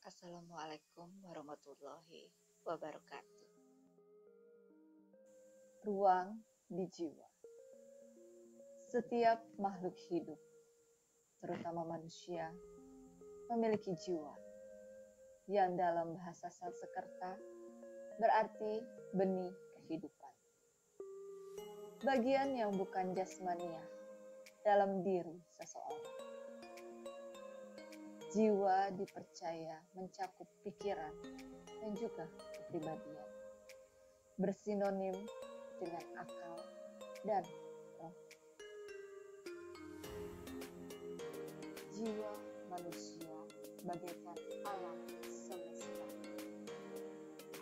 Assalamualaikum warahmatullahi wabarakatuh. Ruang di jiwa. Setiap makhluk hidup, terutama manusia, memiliki jiwa yang dalam bahasa Sanskerta berarti benih kehidupan. Bagian yang bukan jasmania dalam diri seseorang. Jiwa dipercaya mencakup pikiran dan juga kepribadian, bersinonim dengan akal dan roh. Jiwa manusia bagaikan alam semesta,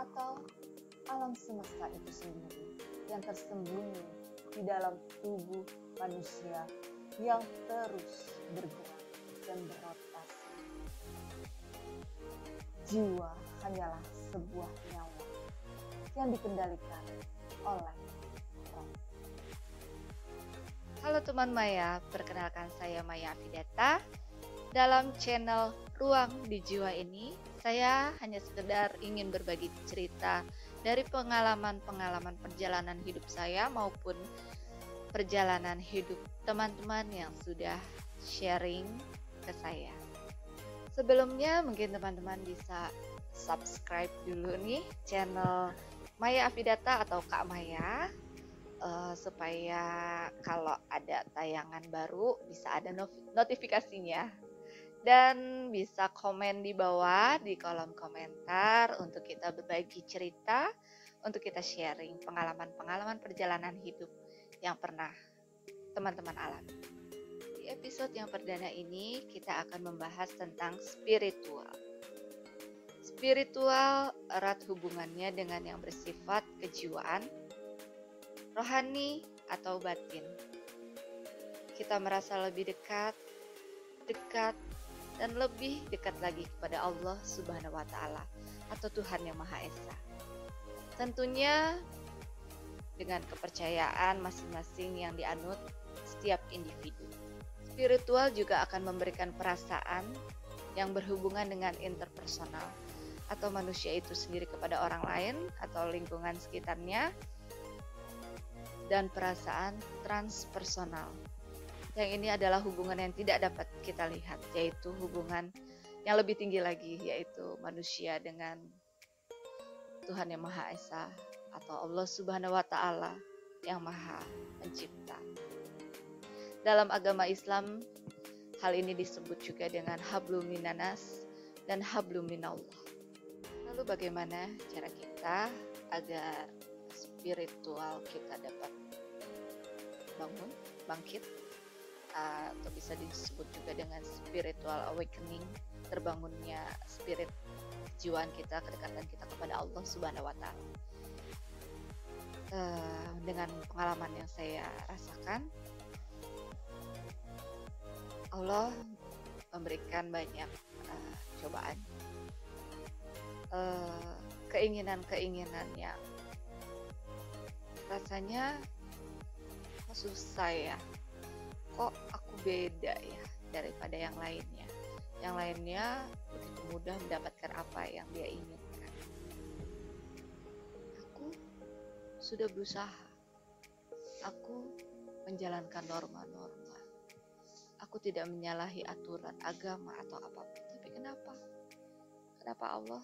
atau alam semesta itu sendiri yang tersembunyi di dalam tubuh manusia yang terus bergerak dan berotasi. Jiwa hanyalah sebuah nyawa yang dikendalikan oleh roh. Halo teman Maya, perkenalkan saya Maya Afidata. Dalam channel Ruang di Jiwa ini, saya hanya sekedar ingin berbagi cerita dari pengalaman-pengalaman perjalanan hidup saya maupun perjalanan hidup teman-teman yang sudah sharing ke saya. Sebelumnya mungkin teman-teman bisa subscribe dulu nih channel Maya Afidata atau Kak Maya, supaya kalau ada tayangan baru bisa ada notifikasinya, dan bisa komen di bawah di kolom komentar untuk kita berbagi cerita, untuk kita sharing pengalaman-pengalaman perjalanan hidup yang pernah teman-teman alami. Di episode yang perdana ini kita akan membahas tentang spiritual. Spiritual erat hubungannya dengan yang bersifat kejiwaan, rohani atau batin. Kita merasa lebih dekat, dan lebih dekat lagi kepada Allah Subhanahu wa Ta'ala atau Tuhan Yang Maha Esa. Tentunya dengan kepercayaan masing-masing yang dianut setiap individu. Spiritual juga akan memberikan perasaan yang berhubungan dengan interpersonal atau manusia itu sendiri kepada orang lain atau lingkungan sekitarnya, dan perasaan transpersonal. Yang ini adalah hubungan yang tidak dapat kita lihat, yaitu hubungan yang lebih tinggi lagi, yaitu manusia dengan Tuhan Yang Maha Esa atau Allah Subhanahu wa Ta'ala yang Maha Pencipta. Dalam agama Islam, hal ini disebut juga dengan hablum minanas dan hablum minallah. Lalu bagaimana cara kita agar spiritual kita dapat bangkit, atau bisa disebut juga dengan spiritual awakening, terbangunnya spirit kejiwaan kita, kedekatan kita kepada Allah Subhanahu wa Ta'ala. Dengan pengalaman yang saya rasakan, Allah memberikan banyak cobaan, keinginan-keinginan yang rasanya susah ya. Kok aku beda ya daripada yang lainnya? Yang lainnya begitu mudah mendapatkan apa yang dia inginkan. Aku sudah berusaha. Aku menjalankan norma-norma. Aku tidak menyalahi aturan agama atau apapun. Tapi kenapa? Kenapa Allah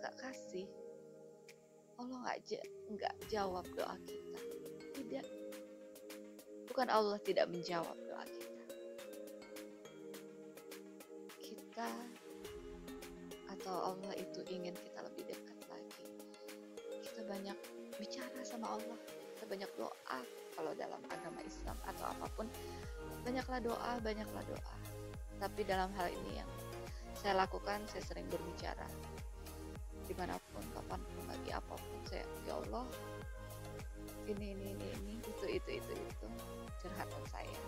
gak kasih? Allah gak jawab doa kita. Tidak. Bukan Allah tidak menjawab doa kita. Kita atau Allah itu ingin kita lebih dekat lagi. Kita banyak bicara sama Allah. Kita banyak doa. Kalau dalam agama Islam atau apapun, banyaklah doa. Tapi dalam hal ini yang saya lakukan, saya sering berbicara dimanapun, kapanpun, lagi apapun, saya, ya Allah, ini, itu curhatan saya.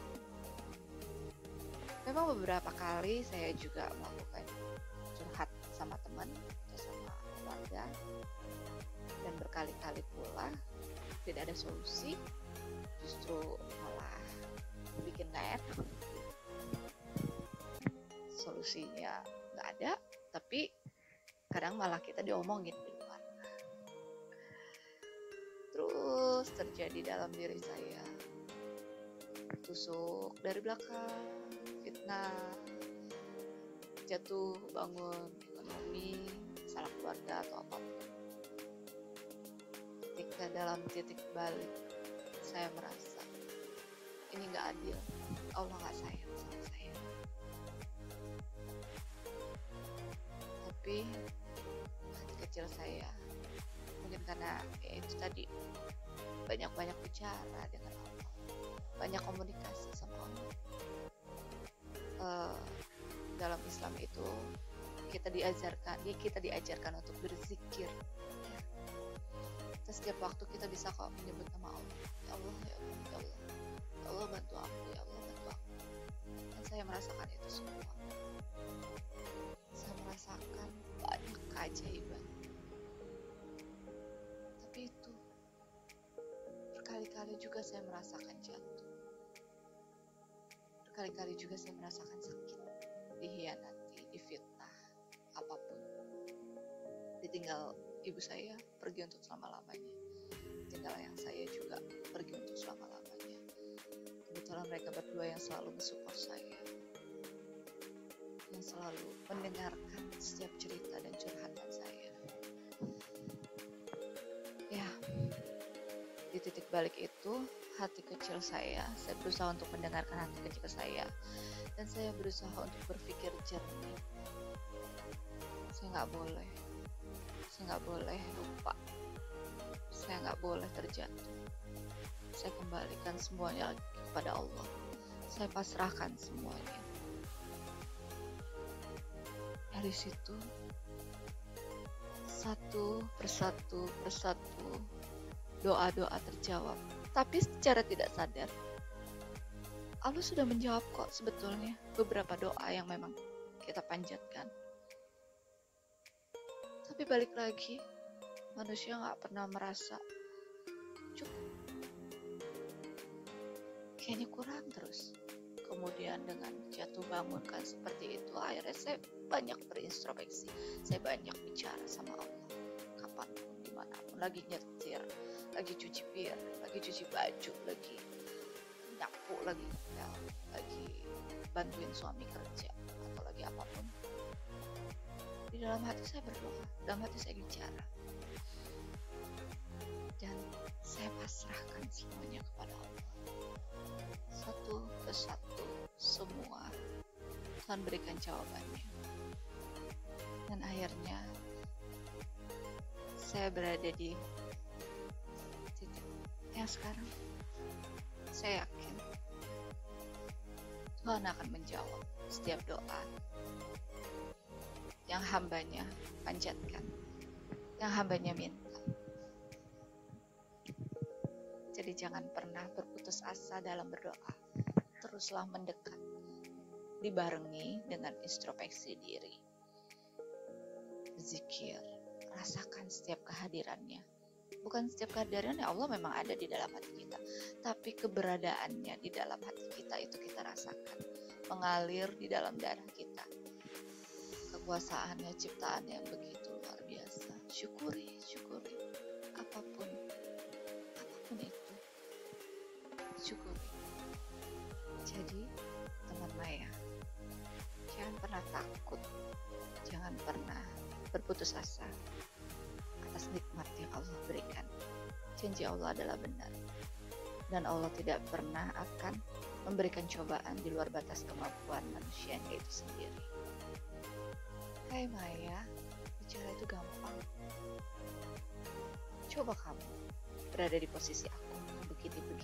Memang beberapa kali saya juga melakukan curhat sama teman atau sama keluarga, dan berkali-kali pula tidak ada solusi, justru malah bikin gak enak. Solusinya nggak ada, tapi kadang malah kita diomongin di luar. Terus terjadi dalam diri saya tusuk dari belakang, fitnah, jatuh bangun ekonomi, salah keluarga atau apapun. Ketika dalam titik balik saya merasa ini nggak adil, Allah nggak sayang sama saya. Tapi hati kecil saya, mungkin karena ya itu tadi, banyak-banyak bicara dengan Allah, banyak komunikasi sama Allah. Dalam Islam itu kita diajarkan untuk berzikir. Setiap waktu kita bisa kok menyebut nama Allah. Ya Allah, ya Allah, ya Allah. Ya Allah bantu aku, ya Allah bantu aku. Dan saya merasakan itu semua. Saya merasakan banyak keajaiban. Tapi itu berkali-kali juga saya merasakan jatuh. Berkali-kali juga saya merasakan sakit, dihianati, difitnah, apapun. Ditinggal ibu saya pergi untuk selama-lamanya. Tinggal yang saya juga pergi untuk selama-lamanya. Kebetulan mereka berdua yang selalu mensupport saya, yang selalu mendengarkan setiap cerita dan curhatan saya. Ya, di titik balik itu, hati kecil saya berusaha untuk mendengarkan hati kecil saya, dan saya berusaha untuk berpikir jernih. Saya nggak boleh lupa, saya nggak boleh terjatuh. Saya kembalikan semuanya lagi kepada Allah, saya pasrahkan semuanya. Dari situ satu persatu doa-doa terjawab, tapi secara tidak sadar Allah sudah menjawab kok sebetulnya beberapa doa yang memang kita panjatkan. Tapi balik lagi, manusia gak pernah merasa cukup. Kayaknya kurang terus. Kemudian dengan jatuh bangun kan seperti itu, akhirnya saya banyak berintrospeksi. Saya banyak bicara sama Allah. Kapanpun, dimanapun, lagi nyetir, lagi cuci piring, lagi cuci baju, lagi nyapu, lagi ngepel, lagi bantuin suami kerja, atau lagi apapun. Di dalam hati saya berdoa, dalam hati saya bicara, dan saya pasrahkan semuanya kepada Allah. Satu persatu semua Tuhan berikan jawabannya. Dan akhirnya saya berada di titik yang sekarang. Saya yakin Tuhan akan menjawab setiap doa yang hambanya panjatkan, yang hambanya minta. Jadi jangan pernah berputus asa dalam berdoa. Teruslah mendekat, dibarengi dengan introspeksi diri. Zikir, rasakan setiap kehadirannya. Bukan setiap kehadirannya, Allah memang ada di dalam hati kita, tapi keberadaannya di dalam hati kita itu kita rasakan, mengalir di dalam darah kita. Kekuasaannya, ciptaannya yang begitu luar biasa. Syukuri apapun itu, syukuri. Jadi teman Maya, jangan pernah takut, jangan pernah berputus asa atas nikmat yang Allah berikan. Janji Allah adalah benar, dan Allah tidak pernah akan memberikan cobaan di luar batas kemampuan manusianya itu sendiri. Hai Maya, bicara itu gampang. Coba kamu berada di posisi aku, begini.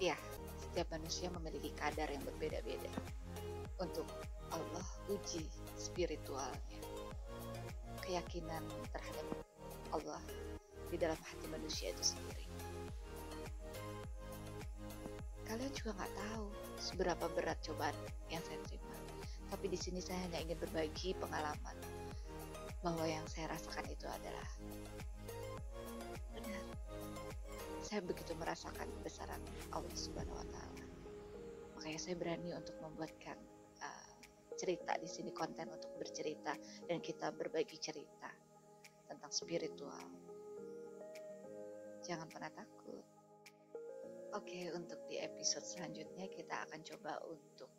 Ya, setiap manusia memiliki kadar yang berbeda-beda untuk Allah uji spiritualnya, keyakinan terhadap Allah di dalam hati manusia itu sendiri. Kalian juga nggak tahu seberapa berat cobaan yang saya terima, tapi di sini saya hanya ingin berbagi pengalaman bahwa yang saya rasakan itu adalah benar. Saya begitu merasakan kebesaran Allah Subhanahu wa Ta'ala. Maka Makanya saya berani untuk membuatkan cerita di sini, konten untuk bercerita dan kita berbagi cerita tentang spiritual. Jangan pernah takut. Oke, untuk di episode selanjutnya kita akan coba untuk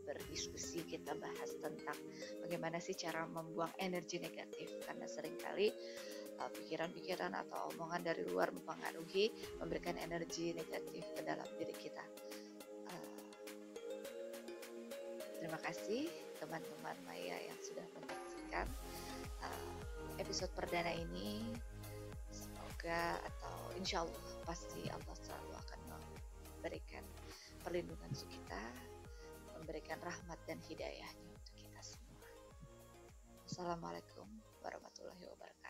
berdiskusi, kita bahas tentang bagaimana sih cara membuang energi negatif, karena seringkali pikiran-pikiran atau omongan dari luar mempengaruhi, memberikan energi negatif ke dalam diri kita. Terima kasih teman-teman Maya yang sudah menyaksikan episode perdana ini. Semoga atau insya Allah pasti Allah selalu akan memberikan perlindungan untuk kita, memberikan rahmat dan hidayahnya untuk kita semua. Assalamualaikum warahmatullahi wabarakatuh.